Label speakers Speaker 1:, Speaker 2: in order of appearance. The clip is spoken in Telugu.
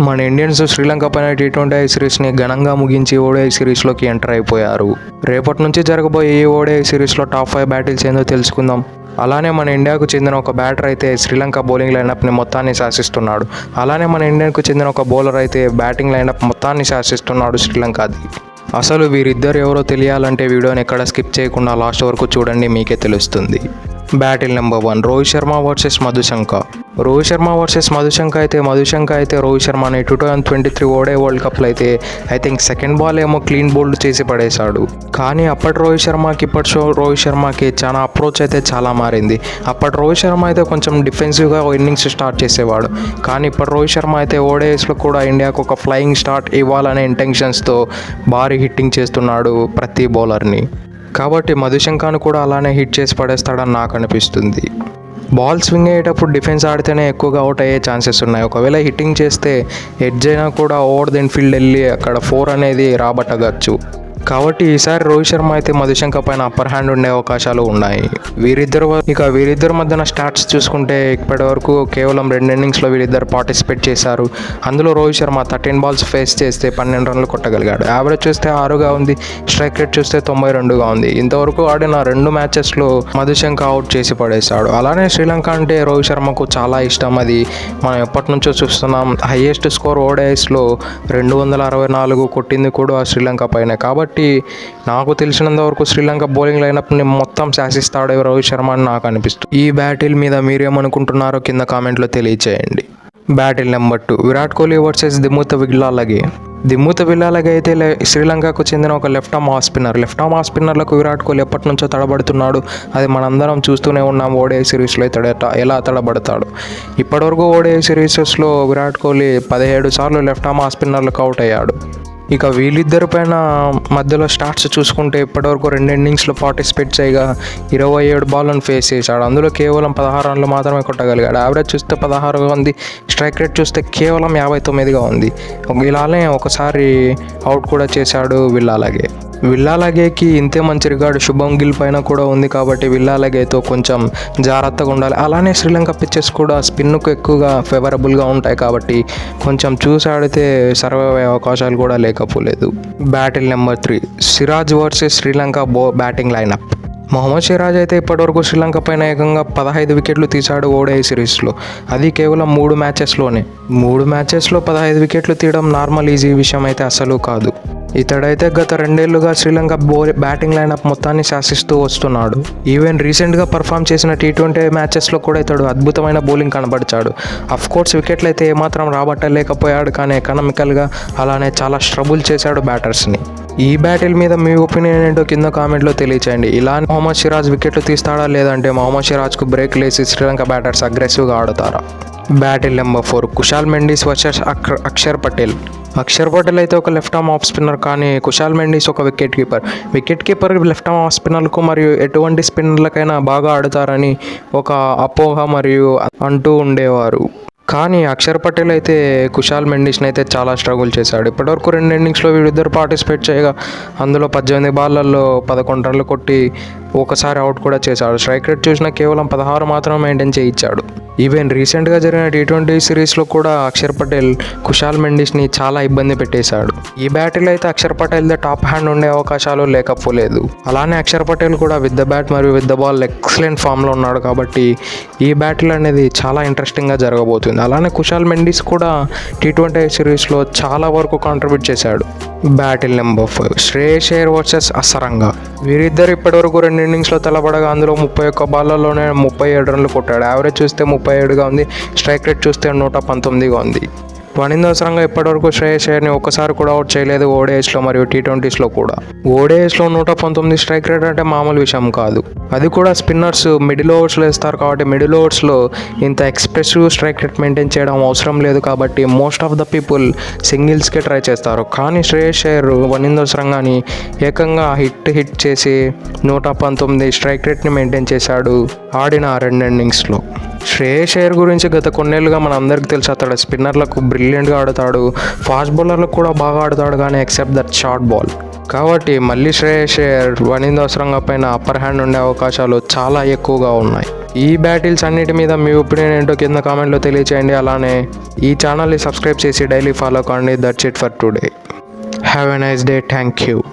Speaker 1: మన ఇండియన్స్ శ్రీలంక పైన T20 సిరీస్ని ఘనంగా ముగించి ఓడిఐ సిరీస్లోకి ఎంటర్ అయిపోయారు. రేపటి నుంచి జరగబోయే ఈ ఓడిఐ సిరీస్లో టాప్ 5 బ్యాటిల్స్ ఏందో తెలుసుకుందాం. అలానే మన ఇండియాకు చెందిన ఒక బ్యాటర్ అయితే శ్రీలంక బౌలింగ్ లైనప్ని మొత్తాన్ని శాసిస్తున్నాడు. అలానే మన ఇండియాకు చెందిన ఒక బౌలర్ అయితే బ్యాటింగ్ లైనప్ మొత్తాన్ని శాసిస్తున్నాడు శ్రీలంకది. అసలు వీరిద్దరు ఎవరో తెలియాలంటే వీడియోని ఎక్కడ స్కిప్ చేయకుండా లాస్ట్ వరకు చూడండి, మీకే తెలుస్తుంది. Battle number 1 Rohit Sharma versus Madushanka. Rohit Sharma versus Madushanka అయితే రోహిత్ శర్మని 2023 ఓడిఐ వరల్డ్ కప్లో అయితే ఐ థింక్ సెకండ్ బాల్ ఏమో క్లీన్ బౌల్డ్ చేసి పడేశాడు. కానీ అప్పటి రోహిత్ శర్మకి ఇప్పటి రోహిత్ శర్మకి చాలా అప్రోచ్ అయితే చాలా మారింది. అప్పటి రోహిత్ శర్మ అయితే కొంచెం డిఫెన్సివ్గా ఇన్నింగ్స్ స్టార్ట్ చేసేవాడు. కానీ ఇప్పటి రోహిత్ శర్మ అయితే ఓడిఐస్లో కూడా ఇండియాకు ఒక ఫ్లయింగ్ స్టార్ట్ ఇవ్వాలనే ఇంటెన్షన్స్తో భారీ హిట్టింగ్ చేస్తున్నాడు ప్రతి బౌలర్ని. కాబట్టి మధుశంకను కూడా అలానే హిట్ చేసి పడేస్తాడని నాకు అనిపిస్తుంది. బాల్ స్వింగ్ అయ్యేటప్పుడు డిఫెన్స్ ఆడితేనే ఎక్కువగా అవుట్ అయ్యే ఛాన్సెస్ ఉన్నాయి. ఒకవేళ హిట్టింగ్ చేస్తే ఎడ్జ్ అయినా కూడా ఓవర్ దెన్ ఫీల్డ్ వెళ్ళి అక్కడ 4 అనేది రాబట్టగచ్చు. కాబట్టి ఈసారి రోహిత్ శర్మ అయితే మధుశంక పైన అప్పర్ హ్యాండ్ ఉండే అవకాశాలు ఉన్నాయి. వీరిద్దరు మధ్యన స్టాట్స్ చూసుకుంటే ఇప్పటి వరకు కేవలం 2 ఇన్నింగ్స్లో వీరిద్దరు పార్టిసిపేట్ చేశారు. అందులో రోహిత్ శర్మ 13 బాల్స్ ఫేస్ చేస్తే 12 రన్లు కొట్టగలిగాడు. యావరేజ్ చూస్తే 6గా ఉంది, స్ట్రైక్ రేట్ చూస్తే 92గా ఉంది. ఇంతవరకు ఆడిన 2 మ్యాచెస్లో మధుశంక అవుట్ చేసి పడేశాడు. అలానే శ్రీలంక అంటే రోహిత్ శర్మకు చాలా ఇష్టం. అది మనం ఎప్పటి నుంచో చూస్తున్నాం. హైయెస్ట్ స్కోర్ ఓడిఐస్లో 264 కొట్టింది కూడా శ్రీలంక పైన. కాబట్టి నాకు తెలిసినంత వరకు శ్రీలంక బౌలింగ్ లైనప్ని మొత్తం శాసిస్తాడు రోహిత్ శర్మ అని నాకు అనిపిస్తుంది. ఈ బ్యాటిల్ మీద మీరేమనుకుంటున్నారో కింద కామెంట్లో తెలియచేయండి. Battle number 2 Virat Kohli versus Dunith Wellalage. Dunith Wellalage అయితే శ్రీలంకకు చెందిన ఒక లెఫ్ట్ ఆర్మ్ ఆఫ్ స్పిన్నర్లకు విరాట్ కోహ్లీ ఎప్పటి నుంచో తడబడుతున్నాడు. అది మనందరం చూస్తూనే ఉన్నాం. ఓడిఐ సిరీస్లో ఎలా తడబడతాడు. ఇప్పటివరకు ఓడిఐ సిరీసెస్లో విరాట్ కోహ్లీ 17 సార్లు లెఫ్ట్ ఆర్మ్ ఆఫ్ స్పిన్నర్లకు అవుట్ అయ్యాడు. ఇక వీళ్ళిద్దరి పైన మధ్యలో స్టాట్స్ చూసుకుంటే ఇప్పటివరకు 2 ఇన్నింగ్స్లో పార్టిసిపేట్ చేయగా 27 బాల్లను ఫేస్ చేశాడు. అందులో కేవలం 16 రన్లు మాత్రమే కొట్టగలిగాడు. యావరేజ్ చూస్తే 16గా ఉంది, స్ట్రైక్ రేట్ చూస్తే కేవలం 59గా ఉంది. ఇలానే ఒకసారి అవుట్ కూడా చేశాడు విల్లాలగేకి ఇంతే మంచి రికార్డు శుభం గిల్ పైన కూడా ఉంది. కాబట్టి విల్లాలగేతో కొంచెం జాగ్రత్తగా ఉండాలి. అలానే శ్రీలంక పిచ్చెస్ కూడా స్పిన్కు ఎక్కువగా ఫేవరబుల్గా ఉంటాయి. కాబట్టి కొంచెం చూసి ఆడితే సర్వైవ్ అయ్యే అవకాశాలు కూడా లేకపోలేదు. Battle number 3 Siraj versus Sri Lanka batting lineup. Mohammed Siraj అయితే ఇప్పటివరకు శ్రీలంక పైన ఏకంగా 15 వికెట్లు తీశాడు ఓడిఐ సిరీస్లో. అది కేవలం 3 మ్యాచెస్లోనే. 3 మ్యాచెస్లో 15 వికెట్లు తీయడం నార్మల్ ఈజీ విషయం అయితే అసలు కాదు. ఇతడైతే గత 2 ఏళ్లుగా శ్రీలంక బ్యాటింగ్ లైనప్ మొత్తాన్ని శాసిస్తూ వస్తున్నాడు. ఈవెన్ రీసెంట్గా పర్ఫామ్ చేసిన T20 మ్యాచెస్లో కూడా ఇతడు అద్భుతమైన బౌలింగ్ కనబరిచాడు. అఫ్కోర్స్ వికెట్లు అయితే ఏమాత్రం రాబట్టలేకపోయాడు, కానీ ఎకనామికల్గా అలానే చాలా స్ట్రగుల్ చేశాడు బ్యాటర్స్ని. ఈ బ్యాటిల్ మీద మీ ఒపీనియన్ ఏంటో కింద కామెంట్లో తెలియచేయండి. ఇలా మొహమ్మద్ సిరాజ్ వికెట్లు తీస్తాడా, లేదంటే మొహమ్మద్ సిరాజ్కు బ్రేక్ లేసి శ్రీలంక బ్యాటర్స్ అగ్రెసివ్గా ఆడతారా? Battle number 4 Kusal Mendis versus Axar Patel అయితే ఒక లెఫ్ట్ ఆర్మ్ ఆఫ్ స్పిన్నర్, కానీ కుశాల్ మెండిస్ ఒక wicket keeper left arm off స్పిన్నర్లకు మరియు ఎటువంటి స్పిన్నర్లకైనా బాగా ఆడతారని ఒక అపోహ మరియు అంటూ ఉండేవారు. కానీ అక్షర్ పటేల్ అయితే కుశాల్ మెండిస్ని అయితే చాలా స్ట్రగుల్ చేశాడు. ఇప్పటివరకు 2 ఇన్నింగ్స్లో వీళ్ళిద్దరు పార్టిసిపేట్ చేయగా అందులో 18 బాల్లలో 11 రన్లు కొట్టి ఒకసారి అవుట్ కూడా చేశాడు. స్ట్రైక్ రేట్ చూసినా కేవలం 16 మాత్రమే మెయింటైన్ చేయించాడు. ఈవెన్ రీసెంట్గా జరిగిన T20 సిరీస్లో కూడా అక్షర్ పటేల్ కుశాల్ మెండిస్ని చాలా ఇబ్బంది పెట్టేశాడు. ఈ బ్యాటిల్ అయితే అక్షర్ పటేల్దే టాప్ హ్యాండ్ ఉండే అవకాశాలు లేకపోలేదు. అలానే అక్షర్ పటేల్ కూడా విత్ ద బ్యాట్ మరియు విత్ ద బాల్ ఎక్సలెంట్ ఫామ్లో ఉన్నాడు. కాబట్టి ఈ బ్యాటిల్ అనేది చాలా ఇంట్రెస్టింగ్గా జరగబోతుంది. అలానే కుశాల్ మెండిస్ కూడా T20 సిరీస్లో చాలా వరకు కాంట్రిబ్యూట్ చేశాడు. Battle number 5 Shreyas Iyer versus Hasaranga. వీరిద్దరు ఇప్పటివరకు 2 ఇన్నింగ్స్లో తలబడగా అందులో 31 బాల్లలోనే 37 రన్లు కొట్టాడు. యావరేజ్ చూస్తే 37గా ఉంది, స్ట్రైక్ రేట్ చూస్తే 119గా ఉంది. వనిందో అసరంగ ఇప్పటివరకు శ్రేయస్ అయ్యర్ని ఒక్కసారి కూడా అవుట్ చేయలేదు ఓడిఐస్లో మరియు T20స్లో కూడా. ఓడిఐస్లో 119 స్ట్రైక్ రేట్ అంటే మామూలు విషయం కాదు. అది కూడా స్పిన్నర్స్ మిడిల్ ఓవర్స్లో వేస్తారు. కాబట్టి మిడిల్ ఓవర్స్లో ఇంత ఎక్స్ప్రెసివ్ స్ట్రైక్ రేట్ మెయింటైన్ చేయడం అవసరం లేదు. కాబట్టి మోస్ట్ ఆఫ్ ద పీపుల్ సింగిల్స్కే ట్రై చేస్తారు. కానీ శ్రేయస్ అయ్యర్ వనిందో అసరంగాని ఏకంగా హిట్ చేసి 119 స్ట్రైక్ రేట్ని మెయింటైన్ చేశాడు ఆడిన 2 ఇన్నింగ్స్లో. శ్రేయస్ అయ్యర్ గురించి గత కొన్నేళ్ళుగా మన అందరికీ తెలుసు. అతడు స్పిన్నర్లకు బ్రిలియంట్గా ఆడతాడు, ఫాస్ట్ బౌలర్లకు కూడా బాగా ఆడతాడు, కానీ ఎక్సెప్ట్ దట్ షార్ట్ బాల్. కాబట్టి మళ్ళీ శ్రేయస్ అయ్యర్ వనిందో అసరంగ పైన అప్పర్ హ్యాండ్ ఉండే అవకాశాలు చాలా ఎక్కువగా ఉన్నాయి. ఈ బ్యాటిల్స్ అన్నిటి మీద మీ ఒపీనియన్ ఏంటో కింద కామెంట్లో తెలియచేయండి. అలానే ఈ ఛానల్ని సబ్స్క్రైబ్ చేసి డైలీ ఫాలో కండి. That's it for today. Have a nice day. Thank you.